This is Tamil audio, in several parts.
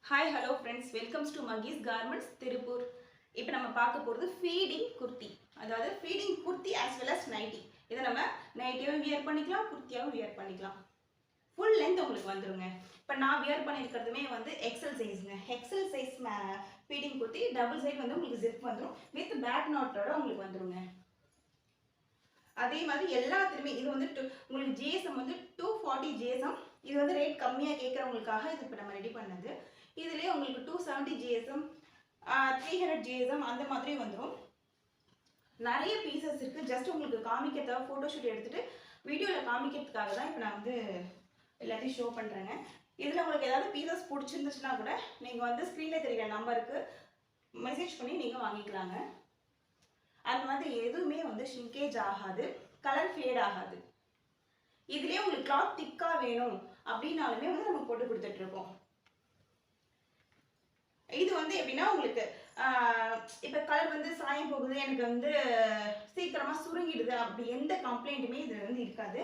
Hi, hello friends. Welcome to Maggie's Garments, Tirupur. இப்போ நம்ம பார்க்க போகிறது ஃபீடிங் குர்த்தி. அதாவது feeding kurti as well as nightie. இதை நம்ம நைட்டியாகவும் வியர் பண்ணிக்கலாம், குர்த்தியாகவும் வியர் பண்ணிக்கலாம். ஃபுல் லென்த் உங்களுக்கு வந்துருங்க. இப்போ நான் வியர் பண்ணியிருக்கிறதுமே வந்து எக்ஸல் சைஸுங்க. XL size feeding kurti double side வந்து உங்களுக்கு ஜிப் வந்துடும். வித் பேக் நாட்டோட உங்களுக்கு வந்துருங்க. அதே மாதிரி எல்லாத்துலேயுமே இது வந்து உங்களுக்கு ஜிஎஸ்எம் வந்து 240 ஜிஎஸ்எம். இது வந்து ரேட் கம்மியாக கேட்குறவங்களுக்காக இது இப்போ நம்ம ரெடி பண்ணது. இதுலேயே உங்களுக்கு 270 ஜிஎஸ்எம் 300 ஜிஎஸ்எம் அந்த மாதிரி வந்துடும். நிறைய பீசஸ் இருக்குது. ஜஸ்ட் உங்களுக்கு காமிக்கிறதா ஃபோட்டோஷூட் எடுத்துகிட்டு வீடியோவில் காமிக்கிறதுக்காக தான் இப்போ நான் வந்து எல்லாத்தையும் ஷோ பண்ணுறேங்க. இதில் உங்களுக்கு ஏதாவது பீசஸ் பிடிச்சிருந்துச்சுன்னா கூட நீங்கள் வந்து ஸ்க்ரீனில் தெரிகிற நம்பருக்கு மெசேஜ் பண்ணி நீங்கள் வாங்கிக்கலாங்க. அது மாதிரி எதுவுமே வந்து ஷ்ரிங்கேஜ் ஆகாது, கலர் ஃபேட் ஆகாது. இதுலேயே உங்களுக்கு கிளாத் திக்காக வேணும் அப்படின்னாலுமே வந்து நம்ம போட்டு கொடுத்துட்ருக்கோம். இது வந்து எப்படின்னா உங்களுக்கு இப்போ கலர் வந்து சாயம் போகுது, எனக்கு வந்து சீக்கிரமாக சுருங்கிடுது, அப்படி எந்த கம்ப்ளைண்ட்டுமே இதில் வந்து இருக்காது.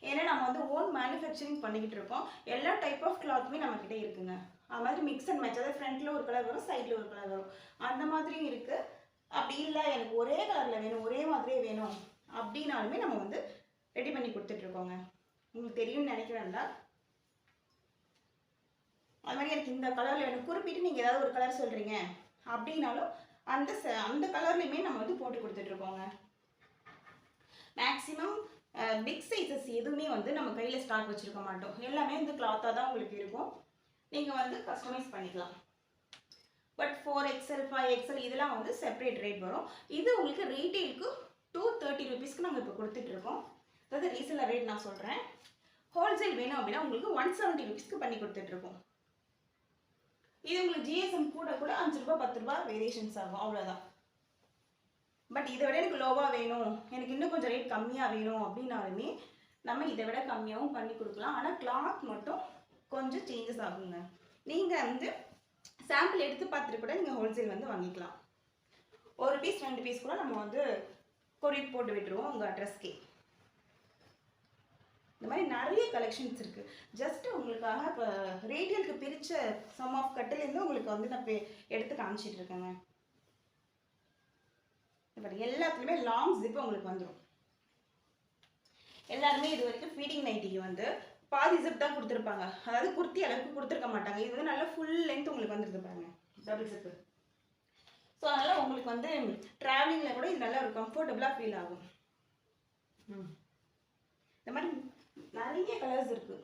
ஏன்னா நம்ம வந்து ஓன் மேனுஃபேக்சரிங் பண்ணிக்கிட்டு இருக்கோம். எல்லா டைப் ஆஃப் கிளாத்துமே நம்மக்கிட்ட இருக்குங்க. அது மாதிரி மிக்ஸ் அண்ட் மேட்ச், அதாவது ஃப்ரண்ட்டில் ஒரு கலர் வரும், சைடில் ஒரு கலர் வரும், அந்த மாதிரியும் இருக்குது. அப்படி இல்லை எனக்கு ஒரே கலரில் வேணும், ஒரே மாதிரியே வேணும் அப்படின்னாலுமே நம்ம வந்து ரெடி பண்ணி கொடுத்துட்ருக்கோங்க. உங்களுக்கு தெரியும்னு நினைக்கிறேன்டா. அது மாதிரி எனக்கு இந்த கலரில் வேணும் குறிப்பிட்டு நீங்கள் ஏதாவது ஒரு கலர் சொல்கிறீங்க அப்படின்னாலும் அந்த கலர்லையுமே நம்ம வந்து போட்டு கொடுத்துட்ருக்கோங்க. மேக்ஸிமம் பிக் சைஸஸ் எதுவுமே வந்து நம்ம கையில் ஸ்டாக் வச்சுருக்க மாட்டோம். எல்லாமே வந்து கிளாத்தாக தான் உங்களுக்கு இருக்கும். நீங்கள் வந்து கஸ்டமைஸ் பண்ணிக்கலாம். பட் 4XL 5XL இதெல்லாம் வந்து செப்பரேட் ரேட் வரும். இது உங்களுக்கு ரீட்டெயிலுக்கு 230 ருபீஸ்க்கு நாங்கள் இப்போ கொடுத்துட்ருக்கோம். அதாவது ரீசேலர் ரேட் நான் சொல்கிறேன். ஹோல்சேல் வேணும் அப்படின்னா உங்களுக்கு 170 ருபீஸ்க்கு பண்ணி கொடுத்துட்ருக்கோம். இது உங்களுக்கு ஜிஎஸ்எம் கூட 5 ரூபா 10 ரூபா வேரியேஷன்ஸ் ஆகும், அவ்வளோதான். பட் இதை விட எனக்கு லோவாக வேணும், எனக்கு இன்னும் கொஞ்சம் ரேட் கம்மியாக வேணும் அப்படின்னாலுமே நம்ம இதை விட கம்மியாகவும் பண்ணி கொடுக்கலாம். ஆனால் கிளாத் மட்டும் கொஞ்சம் சேஞ்சஸ் ஆகுங்க. நீங்கள் வந்து சாம்பிள் எடுத்து பார்த்துட்டு கூட நீங்கள் ஹோல்சேல் வந்து வாங்கிக்கலாம். ஒரு பீஸ் 2 பீஸ் கூட நம்ம வந்து கொரியர் போட்டு விட்டுருவோம் உங்கள் அட்ரஸ்க்கே. இந்த மாதிரி நிறைய கலெக்ஷன்ஸ் இருக்குது. ஜஸ்ட் உங்களுக்காக இப்போ ரேடியலுக்கு பிரித்த சம் ஆஃப் கட்டிலேருந்து உங்களுக்கு வந்து நான் எடுத்து காமிச்சிட்டு இருக்கேங்க. இப்போ எல்லாத்துலேயுமே லாங் ஜிப் உங்களுக்கு வந்துடும். எல்லாருமே இது வரைக்கும் ஃபீடிங் நைட்டிக்கு வந்து பாதி ஜிப் தான் கொடுத்துருப்பாங்க, அதாவது குர்த்தி அளவுக்கு கொடுத்துருக்க மாட்டாங்க. இது வந்து நல்லா ஃபுல் லென்த் உங்களுக்கு வந்துருது பாருங்க, டபுள் ஜிப்பு. ஸோ அதனால் உங்களுக்கு வந்து ட்ராவலிங்கில் கூட இது நல்லா ஒரு கம்ஃபர்டபுளாக ஃபீல் ஆகும். இந்த மாதிரி நிறைய கலர்ஸ் இருக்குது.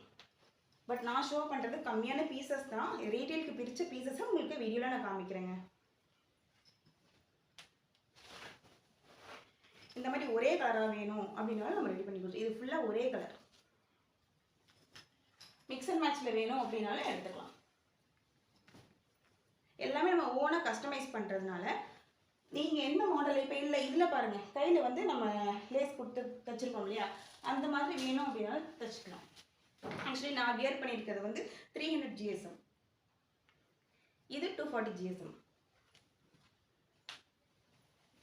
பட் நான் ஷோ பண்ணுறது கம்மியான பீசஸ் தான். ரீட்டெயிலுக்கு பிரித்த பீசஸை உங்களுக்கு வீடியோவில் நான் காமிக்கிறேங்க. இந்த மாதிரி ஒரே கலராக வேணும் அப்படின்னாலும் நம்ம ரெடி பண்ணி கொடுத்தோம். இது ஃபுல்லாக ஒரே கலர். மிக்ஸ் அண்ட் மேட்ச்சில் வேணும் அப்படின்னாலும் எடுத்துக்கலாம். எல்லாமே நம்ம ஓனாக கஸ்டமைஸ் பண்ணுறதுனால நீங்கள் என்ன மாடல் இப்போ இல்லை இதில் பாருங்கள், கையில் வந்து நம்ம லேஸ் கொடுத்து தைச்சிருக்கோம் இல்லையா, அந்த மாதிரி வேணும் அப்படின்னாலும் தைச்சிக்கலாம். ஆக்சுவலி நான் வியர் பண்ணியிருக்கிறது வந்து 300 ஜிஎஸ்எம், இது 240 ஜிஎஸ்எம்.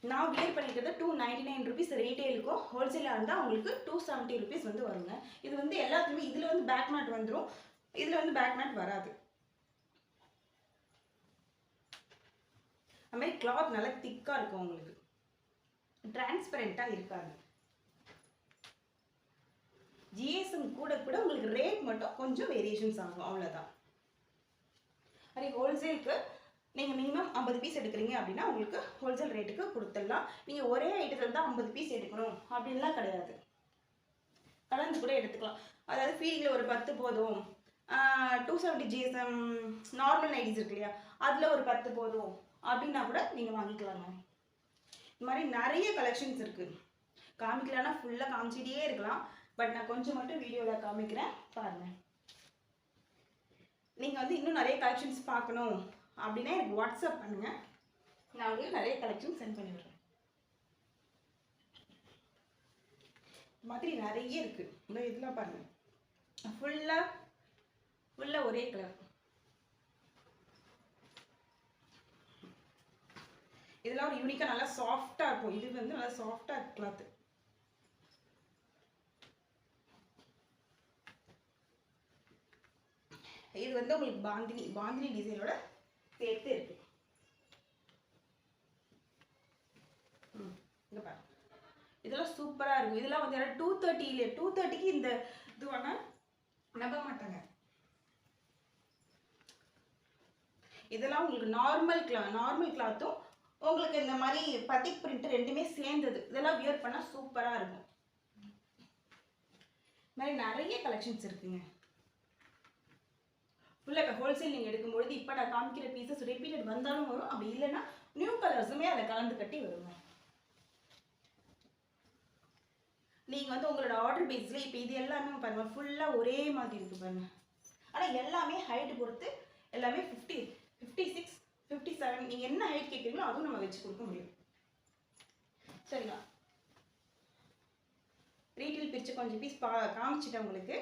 நான் வியர் பண்ணியிருக்கிறது 299 ருபீஸ் ரீட்டெயிலுக்கும், ஹோல்சேலாக இருந்தால் உங்களுக்கு 270 ருபீஸ் வந்து வருங்க. இது வந்து எல்லாத்துலேயுமே இதில் வந்து பேக் மேட் வந்துடும், இதில் வந்து பேக் மேட் வராது. அது மாதிரி கிளாத் நல்லா திக்காக இருக்கும், உங்களுக்கு டிரான்ஸ்பரண்ட்டாக இருக்காது. ஜிஎஸ்எம் கூட உங்களுக்கு ரேட் மட்டும் கொஞ்சம் வேரியேஷன்ஸ் ஆகும், அவ்வளோதான். அதே ஹோல்சேலுக்கு நீங்கள் மினிமம் 50 பீஸ் எடுக்கிறீங்க அப்படின்னா உங்களுக்கு ஹோல்சேல் ரேட்டுக்கு கொடுத்துடலாம். நீங்கள் ஒரே ஐட்டத்தில் தான் 50 பீஸ் எடுக்கணும் அப்படின்லாம் கிடையாது, கலந்து கூட எடுத்துக்கலாம். அதாவது ஃபீடிங்கில் ஒரு 10 போதும், 270 ஜிஎஸ்எம் நார்மல் நைட்டிஸ் இருக்கு இல்லையா, அதில் ஒரு 10 போதும் அப்படின்னா கூட நீங்கள் வாங்கிக்கலாங்க. இந்த மாதிரி நிறைய கலெக்ஷன்ஸ் இருக்குது. காமிக்கலான்னா ஃபுல்லாக காமிச்சிட்டே இருக்கலாம். பட் நான் கொஞ்சம் மட்டும் வீடியோவில் காமிக்கிறேன், பாருங்கள். நீங்கள் வந்து இன்னும் நிறைய கலெக்ஷன்ஸ் பார்க்கணும் அப்படின்னா எனக்கு வாட்ஸ்அப் பண்ணுங்கள், நான் உங்களுக்கு நிறைய கலெக்ஷன் சென்ட் பண்ணி விடுறேன். இந்த மாதிரி நிறைய இருக்குது. இந்த இதெல்லாம் பாருங்கள், ஃபுல்லாக ஒரே கலர். இதெல்லாம் ஒரு யூனிக்காக நல்லா சாஃப்டாக இருக்கும். இது வந்து நல்லா சாஃப்டாக கிளாத்து. இது வந்து வந்து உங்களுக்கு பாந்தினி டிசைனோட சேர்த்து இருக்கு. இங்க பாருங்க, இதெல்லாம் சூப்பரா இருக்கும். இதெல்லாம் வந்து 230க்கு இந்த இது வேணா நம்ப மாட்டாங்க. இதெல்லாம் உங்களுக்கு நார்மல் கிளாத்தும் உங்களுக்கு இந்த மாதிரி பத்திக் பிரிண்ட் ரெண்டுமே சேர்ந்தது. இதெல்லாம் வியர் பண்ணா சூப்பரா இருக்கும். இந்த மாதிரி நிறைய கலெக்ஷன்ஸ் இருக்குங்க. ஃபுல்லாக இப்போ ஹோல்சேல் நீங்கள் எடுக்கும்பொழுது இப்போ நான் காமிக்கிற பீசஸ் ரிப்பீட்டட் வந்தாலும் வரும், அப்படி இல்லைன்னா நியூ கலர்ஸுமே அதை கலந்து கட்டி வருங்க. நீங்கள் வந்து உங்களோட ஆர்டர் பேஸில் இப்போ இது எல்லாமே பாருங்க ஃபுல்லாக ஒரே மாதிரி இருக்கு பாருங்க. ஆனால் எல்லாமே ஹைட் பொறுத்து எல்லாமே 50, 56, 57 நீங்கள் என்ன ஹைட் கேட்குறீங்களோ அதுவும் நம்ம வச்சு கொடுக்க முடியும். சரிங்களா? ரீட்டெயில் பிரித்து கொஞ்சம் பீஸ் காமிச்சிட்டேன் உங்களுக்கு.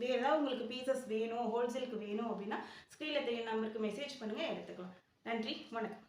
வேறு ஏதாவது உங்களுக்கு பீசஸ் வேணும், ஹோல்சேலுக்கு வேணும் அப்படின்னா ஸ்க்ரீனில் தெரிய நம்பருக்கு மெசேஜ் பண்ணுங்கள், எடுத்துக்கலாம். நன்றி, வணக்கம்.